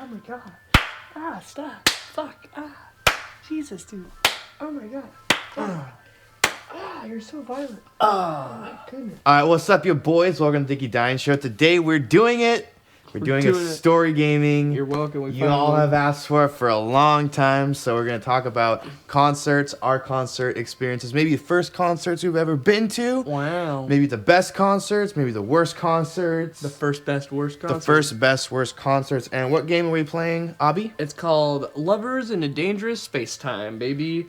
Oh my god. Ah, stop. Fuck. Ah. Jesus, dude. Oh my god. You're so violent. Oh my goodness. All right, what's up, you boys? Welcome to DickeyDines Show. Today we're doing it. We're doing a story gaming. You're welcome. You all have asked for it for a long time, so we're going to talk about concerts, our concert experiences, maybe the first concerts we've ever been to. Wow. Maybe the best concerts, maybe the worst concerts. The first, best, worst concerts. The first, best, worst concerts. And what game are we playing, Abby? It's called Lovers in a Dangerous Space-Time, baby.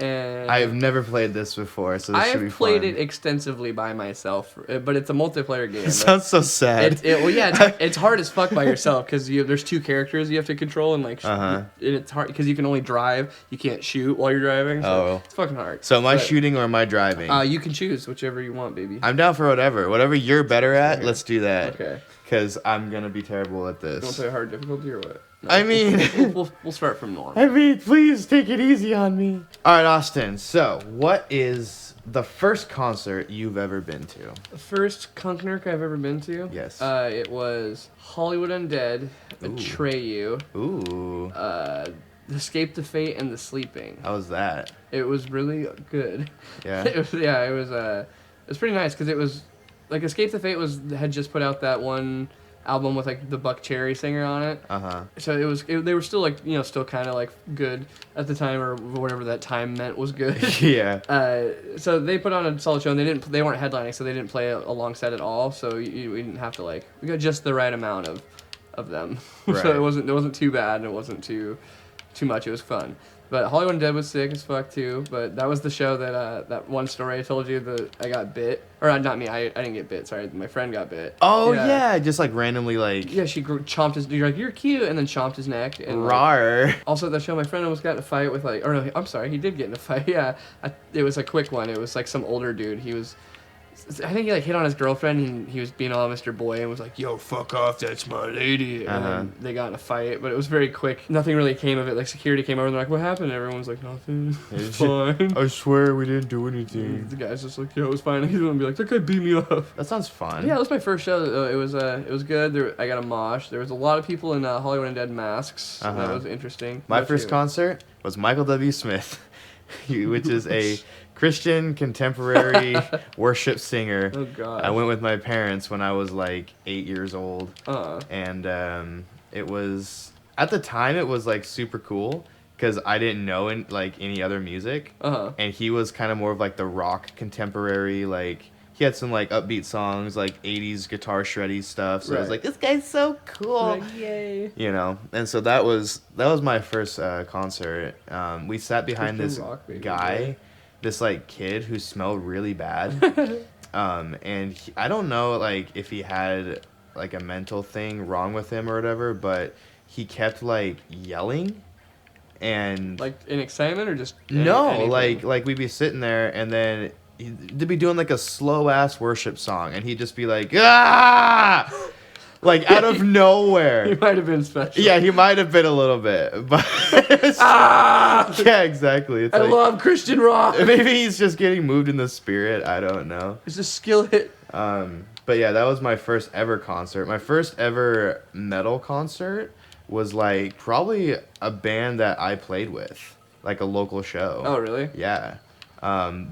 And I have never played this before, so this should be fun. I have played it extensively by myself, but it's a multiplayer game. It sounds so sad. It's hard as fuck by yourself because there's two characters you have to control and and it's hard because you can only drive, you can't shoot while you're driving. So it's fucking hard. So am I shooting or am I driving? You can choose whichever you want, baby. I'm down for whatever. Whatever you're better at, let's do that. Okay. Because I'm gonna be terrible at this. You want to play hard difficulty or what? No. I mean, we'll start from normal. I mean, please take it easy on me. All right, Austin. So, what is the first concert you've ever been to? The first concert I've ever been to? Yes. It was Hollywood Undead, Atreyu. Ooh. Escape the Fate and The Sleeping. How was that? It was really good. Yeah. It was pretty nice because it was like Escape the Fate had just put out that one album with like the Buck Cherry singer on it. So they were still still kind of like good at the time, or whatever that time meant was good. Yeah. So they put on a solid show, and they weren't headlining, so they didn't play a long set at all. So we didn't have to we got just the right amount of them. Right. So it wasn't too bad, and it wasn't too much. It was fun. But Hollywood Undead was sick as fuck too. But that was the show that one story I told you that I got bit, or not me. I didn't get bit. Sorry, my friend got bit. Oh yeah, just like randomly Yeah, she chomped his. You're like, you're cute, and then chomped his neck. And rawr. Also, at that show, my friend almost got in a fight with or no, I'm sorry, he did get in a fight. Yeah, it was a quick one. It was like some older dude. I think he hit on his girlfriend, and he was being all Mr. Boy and was like, "Yo, fuck off, that's my lady." And then they got in a fight, but it was very quick. Nothing really came of it. Like security came over and they're like, "What happened?" And everyone was like, "Nothing. It's fine." I swear we didn't do anything. The guy's just like, "Yo, it was fine." And he's gonna be like, "That guy beat me up." That sounds fun. Yeah, it was my first show. It was good. I got a mosh. There was a lot of people in Hollywood Undead masks. That was interesting. My first concert was Michael W. Smith, which is a Christian contemporary worship singer. Oh God! I went with my parents when I was like 8 years old, and it was at the time it was like super cool because I didn't know any other music, and he was kind of more of like the rock contemporary. Like he had some like upbeat songs, like 80s guitar shreddy stuff. So I was like, this guy's so cool, yay! And so that was my first concert. We sat behind this guy. This kid who smelled really bad, and I don't know if he had a mental thing wrong with him or whatever, but he kept yelling, and in excitement or just no, anything? we'd be sitting there and then they'd be doing a slow ass worship song, and he'd just be like ah. Out of nowhere. He might have been special. Yeah, he might have been a little bit. But yeah, exactly. It's I love Christian rock. Maybe he's just getting moved in the spirit. I don't know. It's a skill hit. But yeah, that was my first ever concert. My first ever metal concert was probably a band that I played with. A local show. Oh, really? Yeah.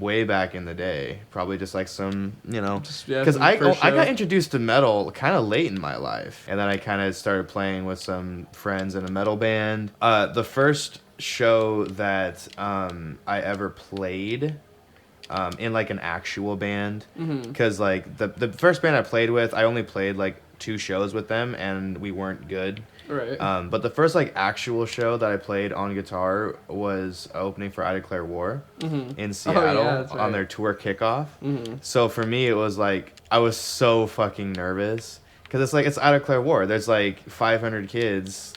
Way back in the day, probably just some, because I got introduced to metal kind of late in my life, and then I kind of started playing with some friends in a metal band. The first show that I ever played in an actual band, because the first band I played with, I only played 2 shows with them, and we weren't good. Right. But the first actual show that I played on guitar was opening for I Declare War in Seattle on their tour kickoff. So for me, it was I was so fucking nervous because it's I Declare War. There's 500 kids,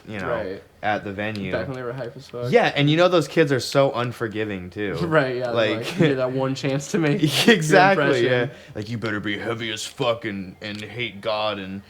at the venue. Back when they were hype as fuck. Yeah, and those kids are so unforgiving too. Right. Yeah. You get that one chance to make exactly. Yeah. You better be heavy as fuck and hate God and.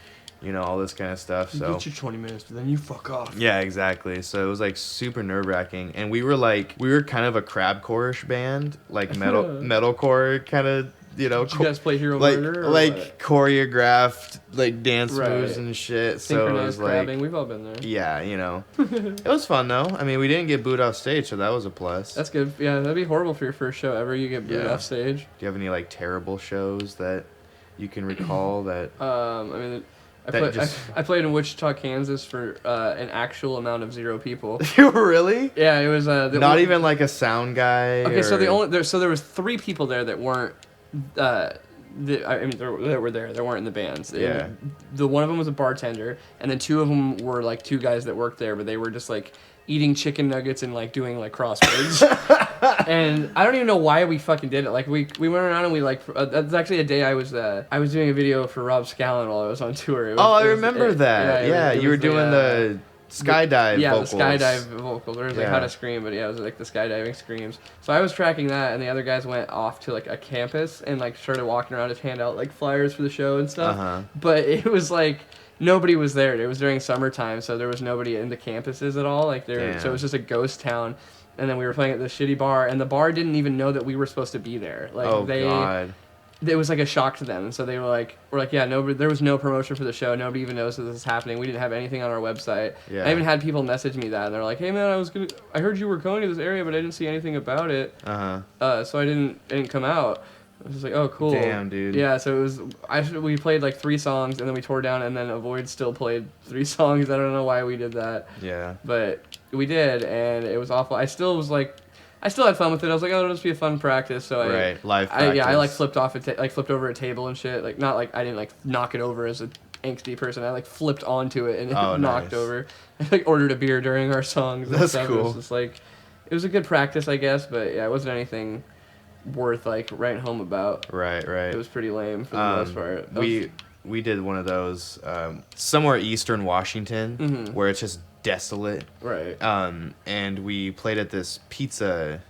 All this kind of stuff. So you get your 20 minutes, but then you fuck off. Yeah, exactly. So it was super nerve-wracking, and we were kind of a crabcore-ish band, metalcore kind of you know, Did you guys play Hero like Murder? Or like what? choreographed like dance Right. moves and shit. So it Synchronized was like, crabbing. We've all been there. yeah, you know, it was fun though. I mean, we didn't get booed off stage, so that was a plus. That's good. Yeah, that'd be horrible for your first show ever. You get booed Yeah. off stage. Do you have any like terrible shows that you can recall that? I mean, That I played in Wichita, Kansas for an actual amount of 0 people. You really? Yeah, it was Not even like a sound guy. Okay, so or- there was 3 people there that weren't. That were there. They weren't in the bands. Yeah. The one of them was a bartender, and then 2 of them were like 2 guys that worked there, but they were just like eating chicken nuggets and like doing like crosswords. And I don't even know why we fucking did it. Like we went around and we like that's actually a day I was doing a video for Rob Scallon while I was on tour. I remember that. Yeah, you were doing the skydive vocals. The skydive vocals. There was like Yeah. how to scream, but yeah, it was like the skydiving screams. So I was tracking that, and the other guys went off to like a campus and like started walking around to hand out like flyers for the show and stuff. Uh-huh. But it was like nobody was there. It was during summertime, so there was nobody in the campuses at all. Like there, so it was just a ghost town. And then we were playing at this shitty bar, and the bar didn't even know that we were supposed to be there. Like God. It was like a shock to them, and so they were like, yeah, nobody. There was no promotion for the show. Nobody even knows that this is happening. We didn't have anything on our website. Yeah. I even had people message me that, and they're like, hey man, I heard you were going to this area, but I didn't see anything about it. So I didn't come out. I was just like, oh cool. Damn, dude. Yeah, so it was. We played like 3 songs, and then we tore down, and then Avoid still played 3 songs. I don't know why we did that. Yeah. But we did, and it was awful. I still had fun with it. I was like, oh, it'll just be a fun practice. So live practice. I like flipped over a table and shit. Like not like I didn't like knock it over as a angsty person. I like flipped onto it and it knocked nice. over. I like ordered a beer during our songs. And That's stuff. cool. It was just like, it was a good practice, I guess. But yeah, it wasn't anything worth like writing home about. Right. It was pretty lame for the most part. We did one of those somewhere eastern Washington where it's just desolate. Right. And we played at this pizza.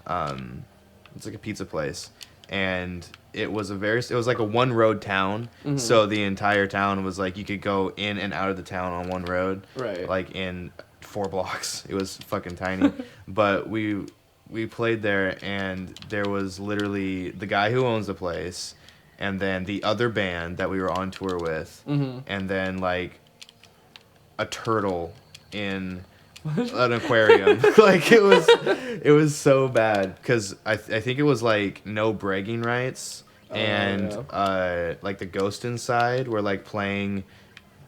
It's like a pizza place, and it was like a one road town. So the entire town was like you could go in and out of the town on one road. Right. Like in 4 blocks. It was fucking tiny. But we played there, and there was literally the guy who owns the place, and then the other band that we were on tour with, and then like a turtle in an aquarium. Like it was so bad because I think it was like no bragging rights, and like the Ghost Inside were like playing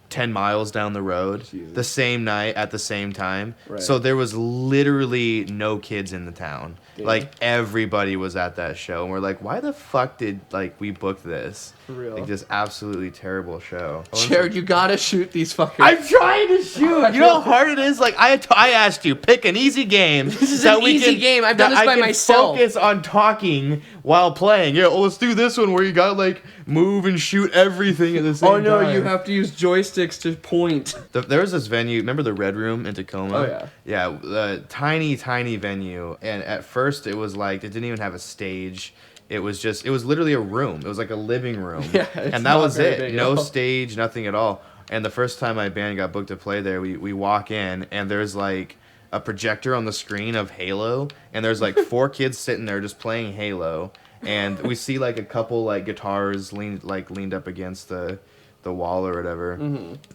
10 miles down the road the same night at the same time. Right. So there was literally no kids in the town. Damn. Like everybody was at that show, and we're like, why the fuck did like we book this? For real. Like this absolutely terrible show. Jared, you gotta shoot these fuckers. I'm trying to shoot. You know how hard it is? Like I asked you, pick an easy game. This is an easy game. I've done this by myself. Focus on talking while playing. Yeah, let's do this one where you gotta like move and shoot everything at the same time. Oh no, you have to use joysticks to point. There was this venue. Remember the Red Room in Tacoma? Oh yeah. Yeah, tiny venue. And at first it was like it didn't even have a stage. It was literally a room. It was like a living room. Yeah, and that was it. big, No stage, nothing at all. And the first time my band got booked to play there, we walk in and there's like a projector on the screen of Halo, and there's like 4 kids sitting there just playing Halo, and we see like a couple like guitars leaned up against the wall or whatever,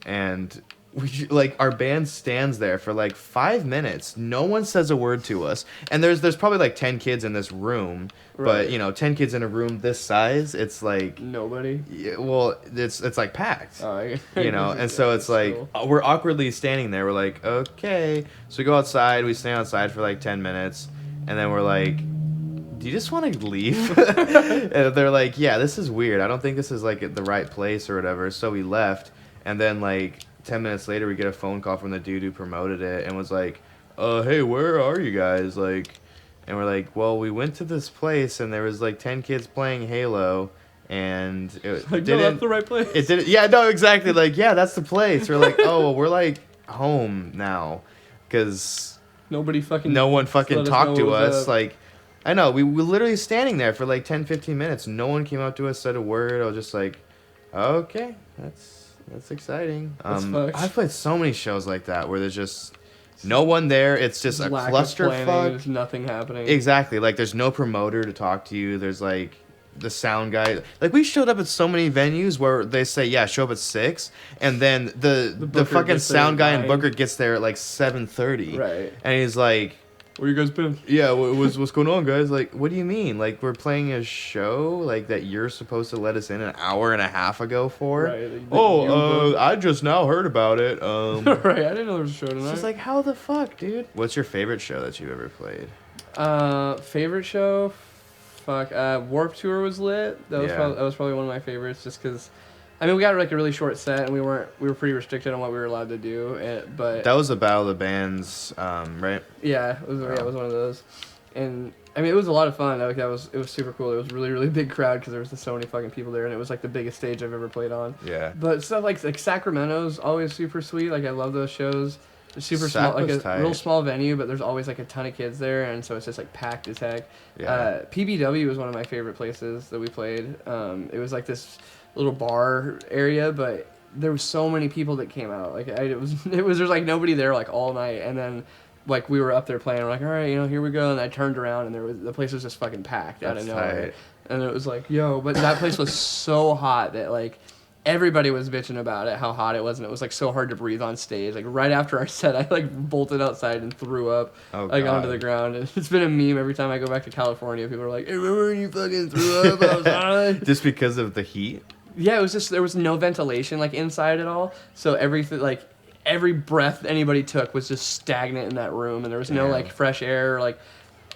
and we like our band stands there for like 5 minutes. No one says a word to us, and there's probably like 10 kids in this room, Right. but you know, 10 kids in a room this size, it's like Nobody. yeah, well, it's like packed. Oh, You know, and so it's like we're awkwardly standing there. We're like, okay, so we go outside. We stand outside for like 10 minutes, and then we're like, do you just want to leave? And they're like, yeah, this is weird. I don't think this is like the right place or whatever. So we left, and then like 10 minutes later, we get a phone call from the dude who promoted it and was like, hey, where are you guys? Like, and we're like, well, we went to this place and there was like 10 kids playing Halo, and it Like, didn't. no, that's the right place. It didn't. Yeah, no, exactly. Like, yeah, that's the place. We're like, oh, well, we're like home now, because Nobody fucking. no one let fucking us talked know to what was us. up. Like, I know we were literally standing there for like 10, 15 minutes. No one came up to us, said a word. I was just like, okay, that's exciting. That's fucked. I've played so many shows like that where there's just no one there. It's just a Lack of planning, clusterfuck. There's nothing happening. Exactly. Like, there's no promoter to talk to you. There's like, the sound guy. Like, we showed up at so many venues where they say, yeah, show up at 6, and then the fucking sound guy and Booker gets there at like 7:30. Right. And he's like, where you guys been? yeah, what's going on, guys? Like, what do you mean? Like, we're playing a show like that you're supposed to let us in an hour and a half ago for? Right. I just now heard about it. Right, I didn't know there was a show tonight. It's just like, how the fuck, dude? What's your favorite show that you've ever played? Favorite show? Fuck. Warped Tour was lit. That was probably one of my favorites, just because. I mean, we got like a really short set, and we were pretty restricted on what we were allowed to do. But that was the Battle of the Bands, right? Yeah, it was one of those, and I mean, it was a lot of fun. Like it was super cool. It was a really, really big crowd because there was so many fucking people there, and it was like the biggest stage I've ever played on. Yeah. But stuff like Sacramento's always super sweet. Like I love those shows. It's super Sac small, like a tight. real small venue, but there's always like a ton of kids there, and so it's just like packed as heck. Yeah. PBW was one of my favorite places that we played. It was like this little bar area, but there was so many people that came out. Like there's like nobody there like all night, and then like we were up there playing. We're like, all right, here we go. And I turned around, and the place was just fucking packed out of nowhere. Tight. And it was like, yo, but that place was so hot that like everybody was bitching about it, how hot it was, and it was like so hard to breathe on stage. Like right after our set, I like bolted outside and threw up onto the ground. And it's been a meme every time I go back to California. People are like, hey, remember when you fucking threw up outside? Just because of the heat? Yeah, it was just there was no ventilation like inside at all. So every breath anybody took was just stagnant in that room, and there was no like fresh air, like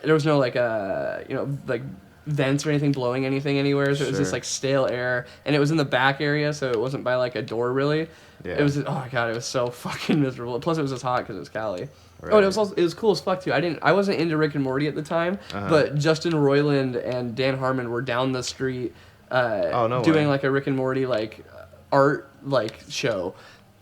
there was no like like vents or anything blowing anything anywhere. So it was just like stale air, and it was in the back area, so it wasn't by like a door really. Yeah. It was, oh my god, it was so fucking miserable. Plus it was just hot because it was Cali. Right. Oh, and it was cool as fuck too. I wasn't into Rick and Morty at the time, but Justin Roiland and Dan Harmon were down the street doing like a Rick and Morty like art like show.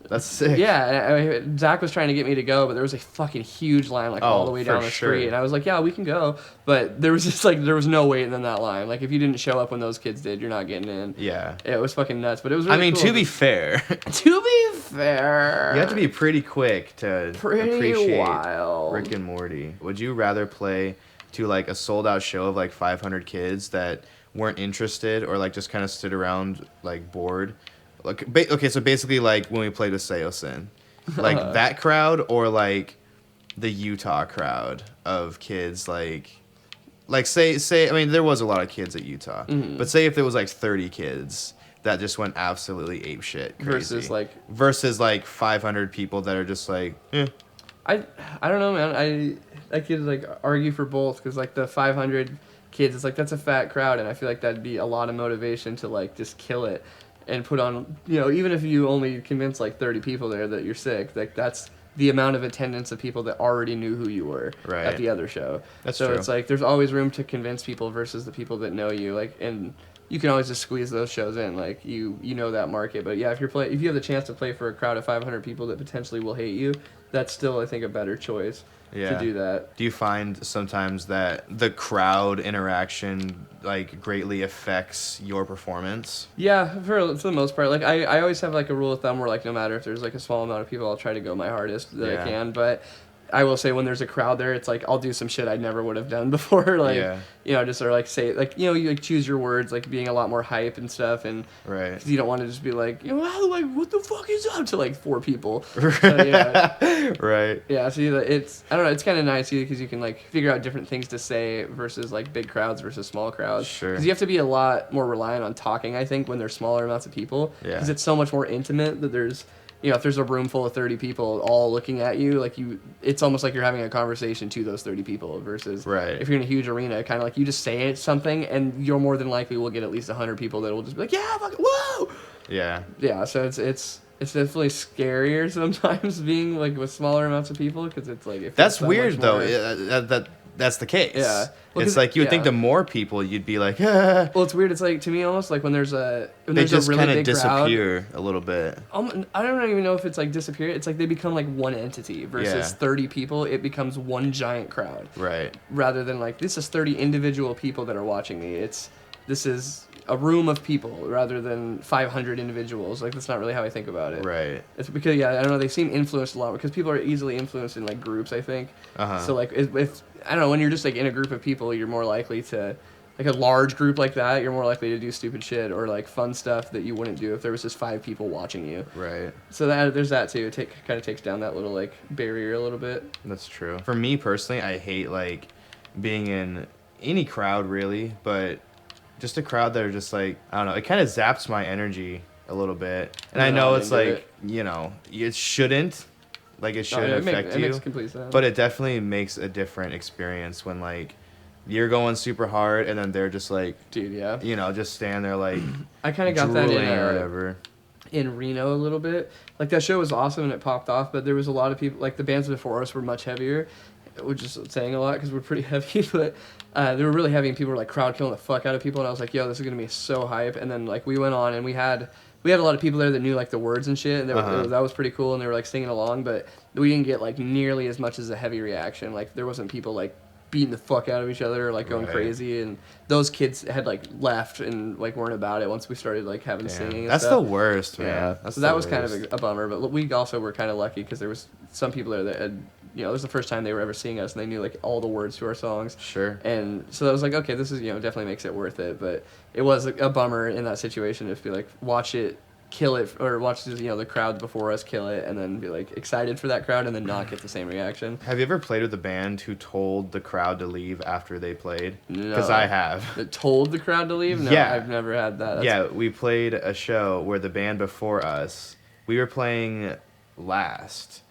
That's sick. Yeah, I mean, Zach was trying to get me to go, but there was a fucking huge line like all the way down the street, and I was like, yeah, we can go, but there was just like there was no waiting in that line. Like if you didn't show up when those kids did, you're not getting in. Yeah, it was fucking nuts, but it was. Really I mean, cool. to be fair, you have to be pretty quick to appreciate Rick and Morty. Would you rather play to like a sold out show of like 500 kids that weren't interested or like just kind of stood around like bored? Like, okay, so basically like when we played with Seosin, like that crowd or like the Utah crowd of kids, like say I mean there was a lot of kids at Utah, but say if there was like 30 kids that just went absolutely apeshit crazy versus like 500 people that are just like I don't know, man. I could like argue for both because like the 500 kids, it's like that's a fat crowd, and I feel like that'd be a lot of motivation to like just kill it and put on, even if you only convince like 30 people there that you're sick, like that's the amount of attendance of people that already knew who you were at the other show. That's true. It's like there's always room to convince people versus the people that know you, like, and you can always just squeeze those shows in, like you know that market. But yeah, if you have the chance to play for a crowd of 500 people that potentially will hate you, that's still I think a better choice. To do that. Do you find sometimes that the crowd interaction like greatly affects your performance? Yeah, for the most part. Like I always have like a rule of thumb where like no matter if there's like a small amount of people, I'll try to go my hardest that I can. But I will say when there's a crowd there, it's like I'll do some shit I never would have done before. Like just sort of like say like you like choose your words, like being a lot more hype and stuff, and cause you don't want to just be like like what the fuck is up to like 4 people. Right. Yeah. So it's I don't know. It's kind of nice because you can like figure out different things to say versus like big crowds versus small crowds. Sure. Because you have to be a lot more reliant on talking. I think when there's smaller amounts of people. Yeah. Because it's so much more intimate that there's. If there's a room full of 30 people all looking at you, like it's almost like you're having a conversation to those 30 people versus if you're in a huge arena, kind of like you just say something and you're more than likely will get at least 100 people that will just be like, yeah, fuck, whoa! Yeah. Yeah, so it's definitely scarier sometimes being like with smaller amounts of people because it's like... That's weird though, that's the case. Yeah. Well, it's like you would think the more people you'd be like, ah. Well, it's weird. It's like to me almost like when there's a they just kind of disappear a little bit. I don't even know if it's like disappear. It's like they become like one entity versus 30 people. It becomes one giant crowd. Rather than like this is 30 individual people that are watching me. This is a room of people rather than 500 individuals. Like that's not really how I think about it. It's because I don't know. They seem influenced a lot because people are easily influenced in like groups. I think. So like if I don't know when you're just like in a group of people, you're more likely to like a large group like that, you're more likely to do stupid shit or like fun stuff that you wouldn't do if there was just 5 people watching you. Right. So that there's that too. It kind of takes down that little like barrier a little bit. That's true. For me personally, I hate like being in any crowd really, but just a crowd that are just like, I don't know, it kind of zaps my energy a little bit. And I know it's like, you know, it shouldn't. Like it shouldn't affect you. It makes complete sense. But it definitely makes a different experience when like you're going super hard and then they're just like, dude, yeah, you know, just stand there like I kind of got that in or whatever. In Reno a little bit. Like that show was awesome and it popped off, but there was a lot of people, like the bands before us were much heavier, which is saying a lot because we're pretty heavy, but they were really heavy and people were like crowd killing the fuck out of people, and I was like, yo, this is gonna be so hype. And then like we went on and we had a lot of people there that knew like the words and shit, and that was pretty cool, and they were like singing along, but we didn't get like nearly as much as a heavy reaction. Like there wasn't people like beating the fuck out of each other or like going crazy, and those kids had like left and like weren't about it once we started like having singing and that's stuff. The worst, man. Yeah, so that was kind of a bummer, but we also were kind of lucky because there was some people there that had, you know, it was the first time they were ever seeing us and they knew like all the words to our songs. Sure. And so I was like, okay, this is, you know, definitely makes it worth it, but it was a bummer in that situation to be like, watch it kill it, or watch, you know, the crowd before us kill it and then be like excited for that crowd and then not get the same reaction. Have you ever played with a band who told the crowd to leave after they played? No. Because I have. That told the crowd to leave? No, yeah. I've never had that. We played a show where the band before us, we were playing last,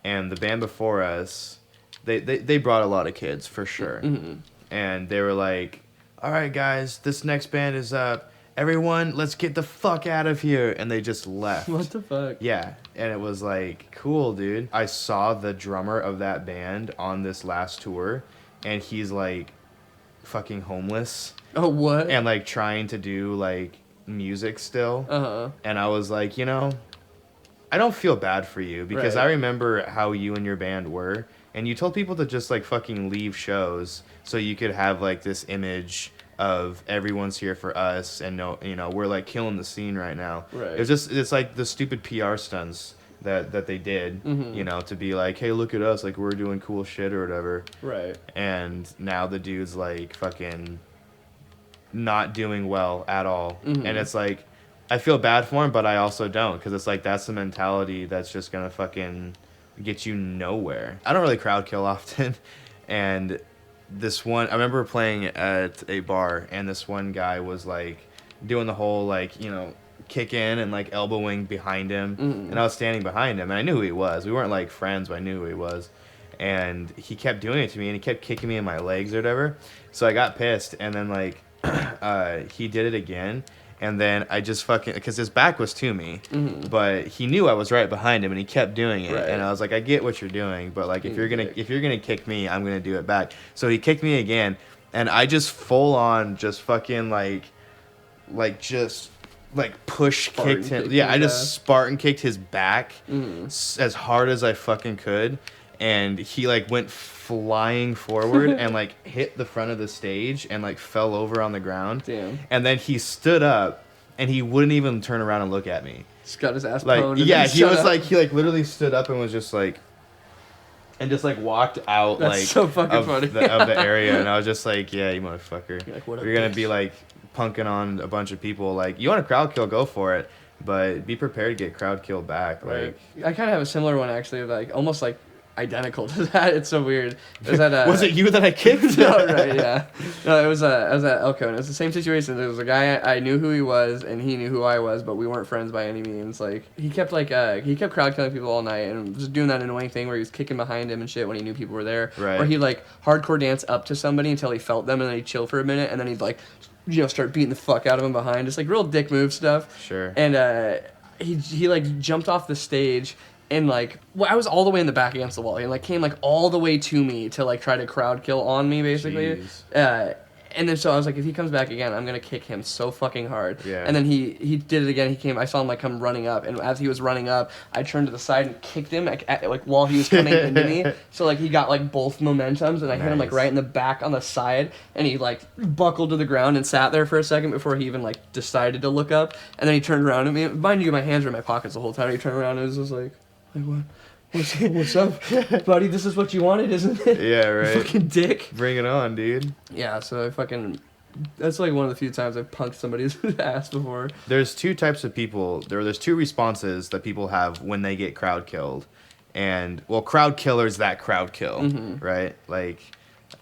and the band before us, they brought a lot of kids for sure. Mm-hmm. And they were like, all right guys, this next band is up. Everyone, let's get the fuck out of here. And they just left. What the fuck? Yeah. And it was like, cool, dude. I saw the drummer of that band on this last tour, and he's like fucking homeless. Oh, what? And like trying to do like music still. Uh-huh. And I was like, you know, I don't feel bad for you because I remember how you and your band were. And you told people to just like fucking leave shows so you could have like this image of everyone's here for us, and no, you know, we're like killing the scene right now. Right. It's like the stupid PR stunts that they did, you know, to be like, hey, look at us, like we're doing cool shit or whatever. Right. And now the dude's like fucking not doing well at all, and it's like, I feel bad for him, but I also don't, because it's like that's the mentality that's just gonna fucking get you nowhere. I don't really crowd kill often, and this one, I remember playing at a bar, and this one guy was like doing the whole like, you know, kick in and like elbowing behind him, and I was standing behind him, and I knew who he was. We weren't like friends, but I knew who he was, and he kept doing it to me, and he kept kicking me in my legs or whatever. So I got pissed, and then like he did it again. And then I just fucking, because his back was to me, but he knew I was right behind him, and he kept doing it. Right. And I was like, I get what you're doing, but like if you're gonna kick me, I'm gonna do it back. So he kicked me again, and I just full on just fucking like just like push kicked him. Yeah, I just Spartan kicked his back as hard as I fucking could, and he like went flying forward and like hit the front of the stage and like fell over on the ground. Damn. And then he stood up and he wouldn't even turn around and look at me. Just got his ass like pwned. Yeah, he was like, he like literally stood up and was just like, and just like walked out. That's like so fucking funny. of the area, and I was just like, yeah, you motherfucker. You're, like, what you're gonna be like punking on a bunch of people, like you want a crowd kill, go for it, but be prepared to get crowd killed back. Like I kind of have a similar one actually, like almost like identical to that. It's so weird. It was, was it you that I kicked? No, right, yeah. No, it was I was at Elko, and it was the same situation. There was a guy, I knew who he was, and he knew who I was, but we weren't friends by any means. Like he kept crowd killing people all night, and was doing that annoying thing where he was kicking behind him and shit when he knew people were there. Right. Or he'd like hardcore dance up to somebody until he felt them, and then he'd chill for a minute, and then he'd like, you know, start beating the fuck out of him behind. Just like real dick move stuff. Sure. And he like jumped off the stage. And like, well, I was all the way in the back against the wall. He like came like all the way to me to like try to crowd kill on me, basically. And then so I was like, if he comes back again, I'm gonna kick him so fucking hard. Yeah. And then he did it again. He came. I saw him like come running up, and as he was running up, I turned to the side and kicked him like while he was coming into me. So like he got like both momentums, and I hit him like right in the back on the side, and he like buckled to the ground and sat there for a second before he even like decided to look up. And then he turned around at me. Mind you, my hands were in my pockets the whole time. He turned around and was just like what? What's up, buddy? This is what you wanted, isn't it? Yeah, right. You fucking dick. Bring it on, dude. Yeah, so I fucking That's like one of the few times I've punked somebody's ass before. There's two types of people. There's two responses that people have when they get crowd killed, and well, crowd killers that crowd kill, right? Like,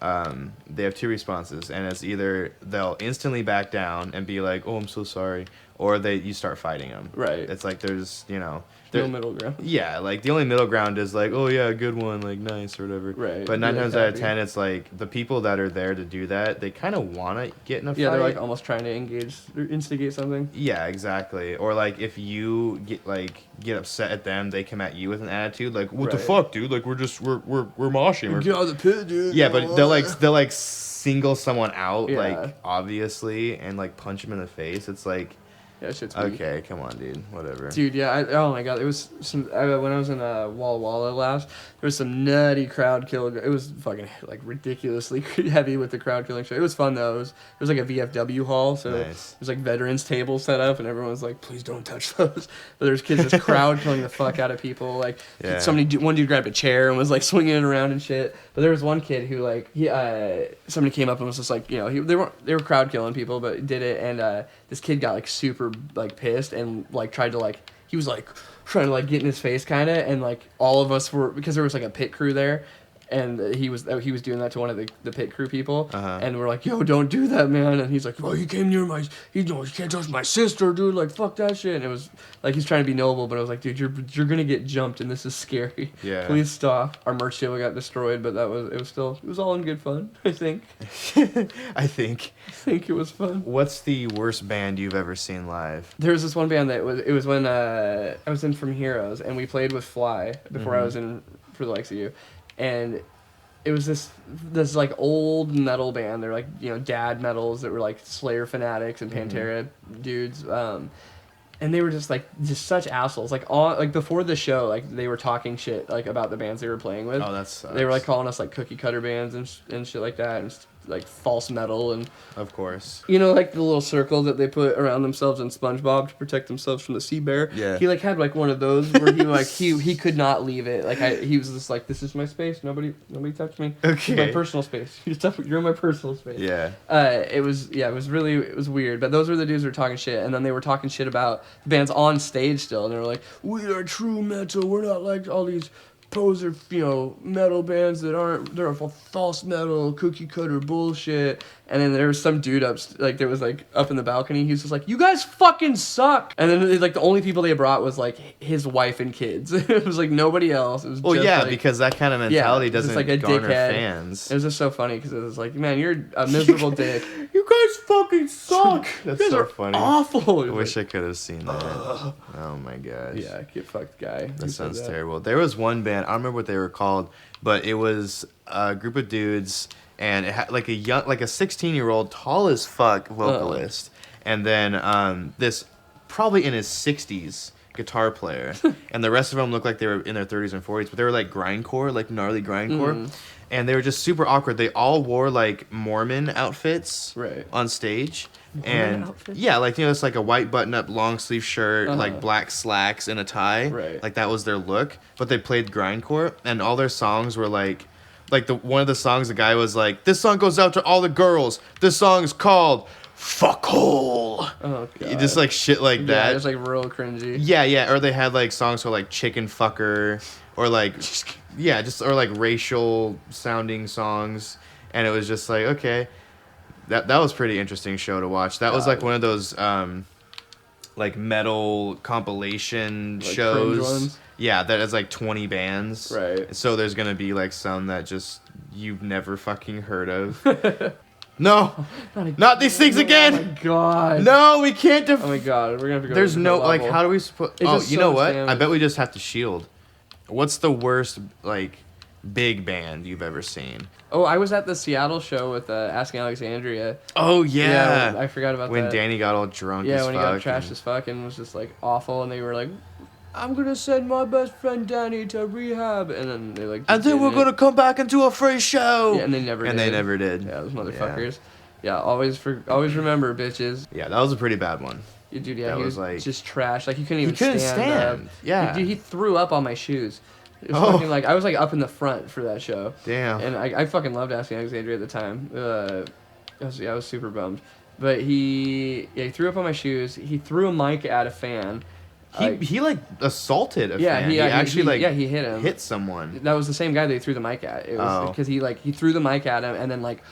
they have two responses, and it's either they'll instantly back down and be like, "Oh, I'm so sorry," or you start fighting them. Right. It's like there's No middle ground. Yeah, like the only middle ground is like, oh yeah, good one, like nice or whatever. Right. But 9 You're times like out of happy. 10, it's like the people that are there to do that, they kind of want to get in a fight. Yeah, they're like almost trying to engage or instigate something. Yeah, exactly. Or like if you get upset at them, they come at you with an attitude like, "What the Right. fuck, dude? Like we're moshing." Get out of the pit, dude. Yeah, but they'll like single someone out, Yeah. like obviously, and like punch them in the face. It's like, Yeah, shit's weak. okay, come on, dude, whatever. Dude, yeah, oh my god, it was when I was in Walla Walla last, there was some nutty crowd kill. It was fucking like ridiculously heavy with the crowd killing show. It was fun though. It was like a VFW hall, so Nice. there's like veterans tables set up, and everyone was like, please don't touch those. But there's kids just crowd killing the fuck out of people. Like Yeah. one dude grabbed a chair and was like swinging it around and shit. But there was one kid who like somebody came up and was just like, they were crowd killing people, but did it, and this kid got like super like pissed and like tried to like he was like trying to like get in his face kind of, and like all of us were, because there was like a pit crew there, and he was doing that to one of the pit crew people, and we're like, yo, don't do that, man. And he's like, well, he came near you can't touch my sister, dude, like fuck that shit. And it was like he's trying to be noble, but I was like, dude, you're gonna get jumped and this is scary. Yeah. Please stop. Our merch table got destroyed, but it was all in good fun. I think I think. it was fun. What's the worst band you've ever seen live? There was this one band that was when I was in From Heroes, and we played with Fly before I was in For the Likes of You, and it was this like old metal band. They're like dad metals that were like Slayer fanatics and Pantera dudes, and they were just such assholes. Like before the show, like they were talking shit like about the bands they were playing with. Oh, that sucks. They were like calling us like cookie cutter bands and shit like that, and like false metal and. Of course. Like the little circle that they put around themselves in SpongeBob to protect themselves from the sea bear. Yeah. He like had like one of those where he like he could not leave it. Like he was just like, this is my space. Nobody touch me. Okay. This is my personal space. You're in my personal space. Yeah. It was weird. But those were the dudes who were talking shit, and then they were talking shit about the bands on stage still, and they were like, we are true metal. We're not like all these poser, metal bands they're false metal, cookie cutter bullshit. And then there was some dude up in the balcony. He was just like, you guys fucking suck. And then like the only people they brought was like his wife and kids. It was like nobody else. It was Well, just, yeah, like, because that kind of mentality just doesn't like a garner dickhead. fans. It was just so funny because it was like, man, you're a miserable dick. You guys fucking suck. That's You guys so are funny. awful. I wish I could have seen that. Oh my gosh. Yeah, get fucked, guy. That sounds terrible. There was one band, I don't remember what they were called, but it was a group of dudes, and it had like a 16-year-old tall as fuck vocalist, and then this probably in his 60s guitar player, and the rest of them looked like they were in their 30s and 40s, but they were like grindcore, like gnarly grindcore, and they were just super awkward. They all wore like Mormon outfits on stage. And outfits? yeah, like it's like a white button-up long sleeve shirt, like black slacks and a tie. Right. Like that was their look. But they played grindcore, and all their songs were like one of the songs, the guy was like, "This song goes out to all the girls. This song is called Fuckhole." Oh god. Just like shit like that. Yeah, it's like real cringy. Yeah. Or they had like songs for like chicken fucker, or like or like racial sounding songs, and it was just like, okay. That was pretty interesting show to watch. That was like one of those like metal compilation like shows. cringe ones? Yeah, that has like 20 bands. Right. So there's gonna be like some that just you've never fucking heard of. No, not these things again. Oh my god. No, we can't. Oh my god, we're gonna have to go. There's to a no different like. level. How do we suppose? It's Oh, just you so know much what? damage. I bet we just have to shield. What's the worst like big band you've ever seen? Oh, I was at the Seattle show with Asking Alexandria. Oh yeah. I forgot about when that. Danny got all drunk Yeah, as when fuck. he got trashed as fuck and was just like awful, and they were like, I'm gonna send my best friend Danny to rehab, and then they like. And then we're didn't. gonna come back and do a free show. Yeah, and they never. And did. they never did. Yeah, those motherfuckers. Yeah, always remember, bitches. Yeah, that was a pretty bad one. Yeah, dude, yeah, That he was was like- just trash. Like, he couldn't even couldn't stand. stand. Yeah. He threw up on my shoes. It was Oh. fucking like, I was like up in the front for that show. Damn. And I fucking loved Asking Alexandria at the time. I was super bummed. But he threw up on my shoes. He threw a mic at a fan. He like assaulted a fan. He actually he hit him. Hit someone. That was the same guy that he threw the mic at. It was because he threw the mic at him and then like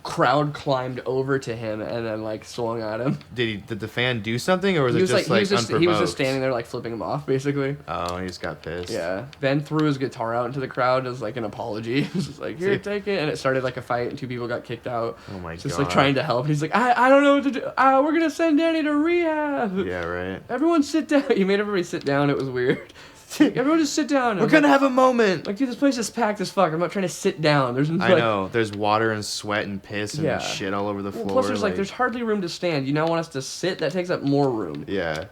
crowd climbed over to him and then like swung at him. Did the fan do something or was it just unprovoked? He was just standing there like flipping him off basically. Oh, he just got pissed. Yeah. Ben threw his guitar out into the crowd as like an apology. He was just like, here, take it, and it started like a fight and 2 people got kicked out. Oh my god. Just like trying to help. He's like, I don't know what to do. We're gonna send Danny to rehab. Yeah, right. Everyone sit down. He made everybody sit down. It was weird. Everyone just sit down. We're gonna have a moment. Like, dude, this place is packed as fuck. I'm not trying to sit down. There's I know. There's water and sweat and piss and shit all over the floor. Plus, there's there's hardly room to stand. You now want us to sit? That takes up more room. Yeah.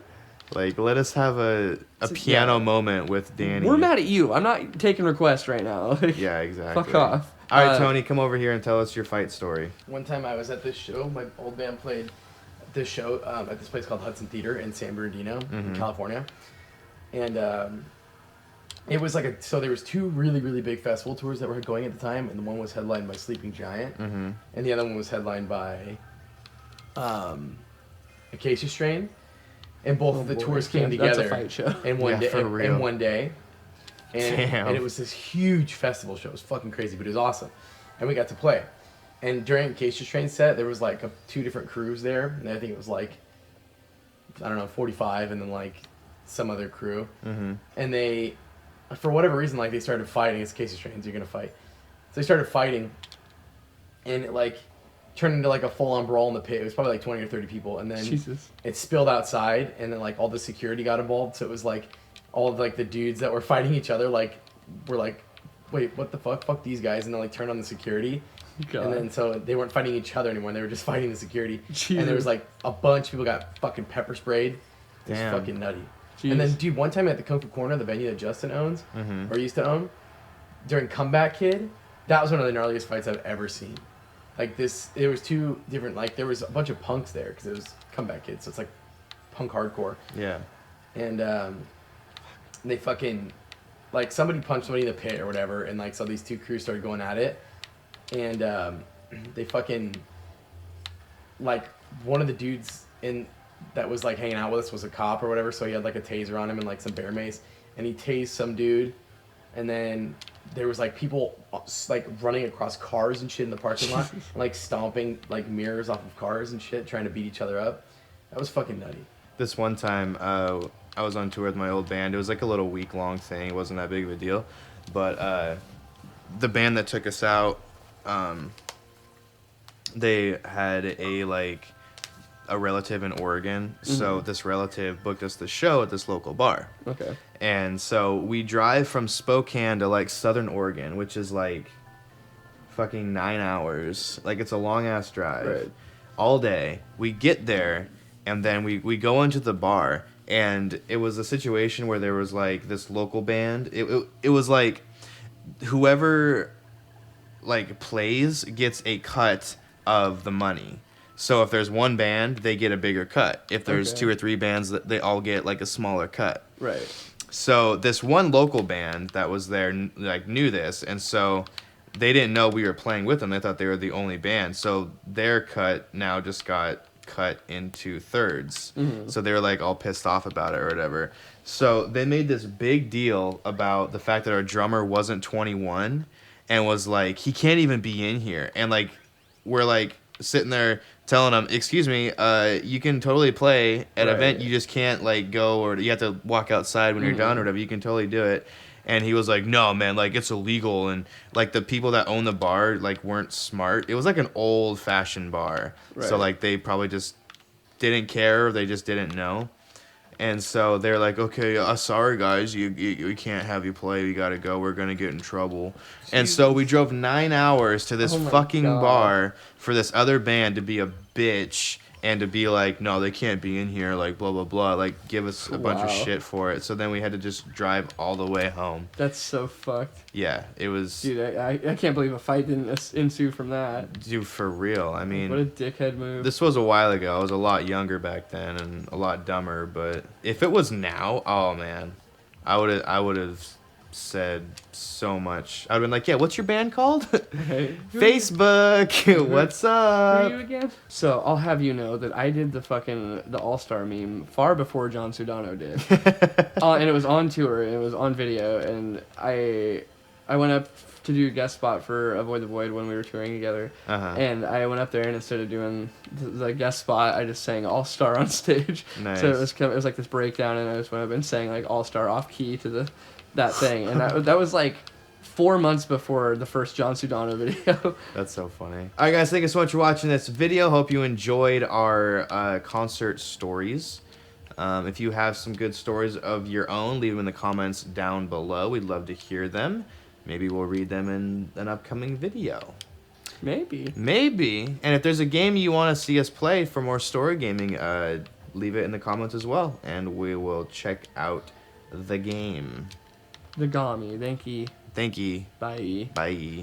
Like, let us have a piano moment with Danny. We're mad at you. I'm not taking requests right now. Yeah, exactly. Fuck off. All right, Tony, come over here and tell us your fight story. One time I was at this show. My old band played this show at this place called Hudson Theater in San Bernardino, in California. And it was like so there was 2 really, really big festival tours that were going at the time, and the one was headlined by Sleeping Giant, and the other one was headlined by Acacia Strain. And both of the tours came together. That's a fight show. In one day. For real. In one day. Damn. And it was this huge festival show. It was fucking crazy, but it was awesome. And we got to play. And during Acacia Strain's set, there was like 2 different crews there. And I think it was like, I don't know, 45 and then like some other crew. And they, for whatever reason, like they started fighting. It's Acacia Strain's, you're going to fight. So they started fighting. And it like turned into like a full-on brawl in the pit. It was probably like 20 or 30 people. And then it spilled outside. And then like all the security got involved. So it was like all of like the dudes that were fighting each other like were like, wait, what the fuck? Fuck these guys. And then like turned on the security. God. And then so they weren't fighting each other anymore. They were just fighting the security. Jesus. And there was like a bunch of people got fucking pepper sprayed. It was fucking nutty. Jeez. And then, dude, one time at the Kung Fu Corner, the venue that Justin owns, or used to own, during Comeback Kid, that was one of the gnarliest fights I've ever seen. Like this, there was 2 different, like there was a bunch of punks there because it was Comeback Kid, so it's like punk hardcore. Yeah. And they fucking, like somebody punched somebody in the pit or whatever, and like so these 2 crews started going at it, and they fucking, like one of the dudes that was like hanging out with us was a cop or whatever, so he had like a taser on him and like some bear mace, and he tased some dude, and then there was like people like running across cars and shit in the parking lot, and like stomping like mirrors off of cars and shit, trying to beat each other up. That was fucking nutty. This one time, I was on tour with my old band. It was like a little week-long thing. It wasn't that big of a deal, but the band that took us out, they had a relative in Oregon, so this relative booked us the show at this local bar. Okay. And so we drive from Spokane to like Southern Oregon, which is like fucking 9 hours. Like it's a long ass drive. Right. All day. We get there and then we go into the bar, and it was a situation where there was like this local band. It was like whoever like plays gets a cut of the money. So if there's one band, they get a bigger cut. If there's 2 or 3 bands, they all get like a smaller cut. Right. So this one local band that was there like knew this, and so they didn't know we were playing with them. They thought they were the only band. So their cut now just got cut into thirds. So they were like all pissed off about it or whatever. So they made this big deal about the fact that our drummer wasn't 21 and was like, he can't even be in here. And like we're like sitting there telling him, excuse me, you can totally play at an event, you just can't like go, or you have to walk outside when you're done or whatever. You can totally do it. And he was like, no, man, like it's illegal. And like the people that own the bar like weren't smart. It was like an old fashioned bar. Right. So like they probably just didn't care, or they just didn't know. And so they're like, okay, sorry guys, we can't have you play. We gotta go. We're gonna get in trouble. Jeez. And so we drove 9 hours to this fucking bar for this other band to be a bitch and to be like, no, they can't be in here, like blah blah blah, like give us a bunch of shit for it. So then we had to just drive all the way home. That's so fucked. Yeah, it was. Dude, I can't believe a fight didn't ensue from that. Dude, for real. I mean, what a dickhead move. This was a while ago. I was a lot younger back then and a lot dumber. But if it was now, oh man, I would have said so much. I'd been like, yeah, what's your band called? Hey, Facebook. What's who up? are you again? So I'll have you know that I did the All-Star meme far before John Sudano did. And it was on tour, and it was on video, and I went up to do a guest spot for Avoid the Void when we were touring together, and I went up there, and instead of doing the guest spot, I just sang All-Star on stage. Nice. So it was like this breakdown, and I just went up and sang like All-Star off key to that thing, and that was like 4 months before the first John Sudano video. That's so funny. All right, guys, thank you so much for watching this video. Hope you enjoyed our concert stories. If you have some good stories of your own, leave them in the comments down below. We'd love to hear them. Maybe we'll read them in an upcoming video. Maybe. And if there's a game you want to see us play for more story gaming, leave it in the comments as well, and we will check out the game. The Gami. Thank you. Thank you. Bye. Bye.